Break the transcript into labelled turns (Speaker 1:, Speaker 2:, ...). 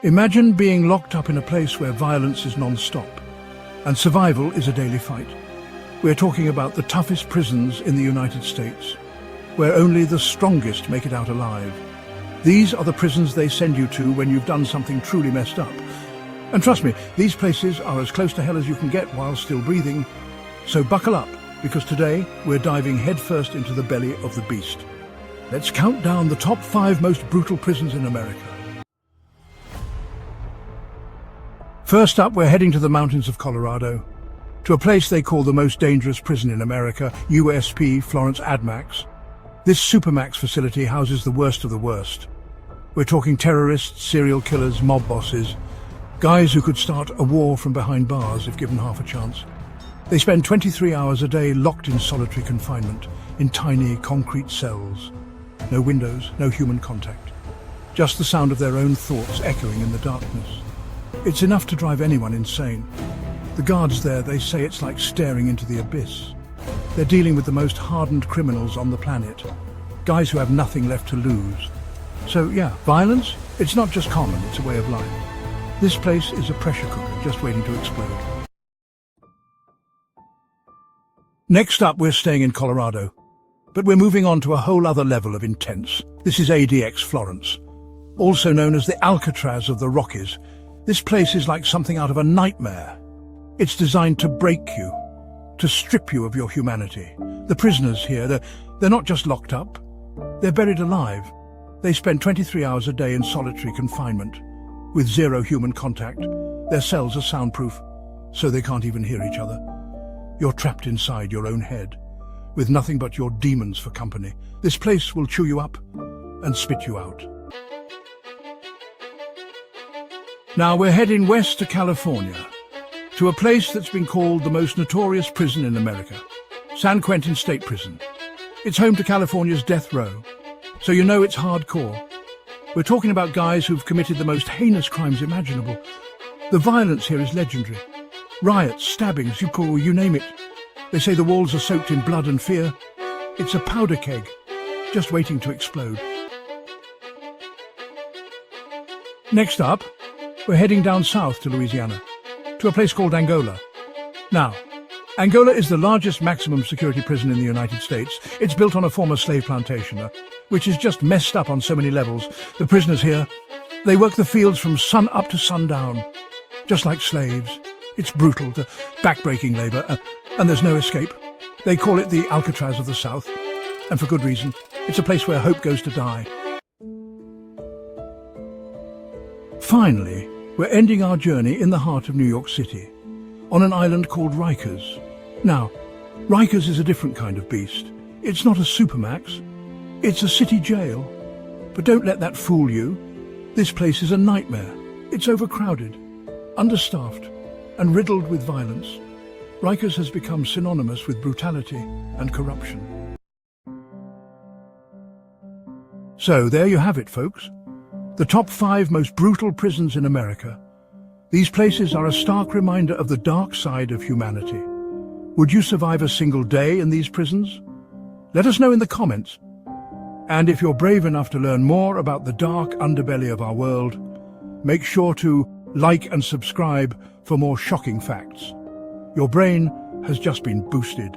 Speaker 1: Imagine being locked up in a place where violence is non-stop and survival is a daily fight. We're talking about the toughest prisons in the United States, where only the strongest make it out alive. These are the prisons they send you to when you've done something truly messed up. And trust me, these places are as close to hell as you can get while still breathing. So buckle up, because today we're diving headfirst into the belly of the beast. Let's count down the top 5 most brutal prisons in America. First up, we're heading to the mountains of Colorado, to a place they call the most dangerous prison in America, USP Florence AdMax. This Supermax facility houses the worst of the worst. We're talking terrorists, serial killers, mob bosses, guys who could start a war from behind bars if given half a chance. They spend 23 hours a day locked in solitary confinement, in tiny concrete cells. No windows, no human contact. Just the sound of their own thoughts echoing in the darkness. It's enough to drive anyone insane. The guards there, they say it's like staring into the abyss. They're dealing with the most hardened criminals on the planet. Guys who have nothing left to lose. So yeah, violence, it's not just common, it's a way of life. This place is a pressure cooker just waiting to explode. Next up, we're staying in Colorado. But we're moving on to a whole other level of intense. This is ADX Florence, also known as the Alcatraz of the Rockies. This place is like something out of a nightmare. It's designed to break you, to strip you of your humanity. The prisoners here, they're not just locked up, they're buried alive. They spend 23 hours a day in solitary confinement, with zero human contact. Their cells are soundproof, so they can't even hear each other. You're trapped inside your own head, with nothing but your demons for company. This place will chew you up and spit you out. Now we're heading west to California, to a place that's been called the most notorious prison in America, San Quentin State Prison. It's home to California's death row, so you know it's hardcore. We're talking about guys who've committed the most heinous crimes imaginable. The violence here is legendary. Riots, stabbings, you name it. They say the walls are soaked in blood and fear. It's a powder keg, just waiting to explode. Next up, we're heading down south to Louisiana, to a place called Angola. Now, Angola is the largest maximum security prison in the United States. It's built on a former slave plantation, which is just messed up on so many levels. The prisoners here, they work the fields from sun up to sundown, just like slaves. It's brutal, the back-breaking labour, and there's no escape. They call it the Alcatraz of the South, and for good reason. It's a place where hope goes to die. Finally, we're ending our journey in the heart of New York City, on an island called Rikers. Now, Rikers is a different kind of beast. It's not a supermax, it's a city jail. But don't let that fool you. This place is a nightmare. It's overcrowded, understaffed, and riddled with violence. Rikers has become synonymous with brutality and corruption. So there you have it, folks. The top 5 most brutal prisons in America. These places are a stark reminder of the dark side of humanity. Would you survive a single day in these prisons? Let us know in the comments. And if you're brave enough to learn more about the dark underbelly of our world, make sure to like and subscribe for more shocking facts. Your brain has just been boosted.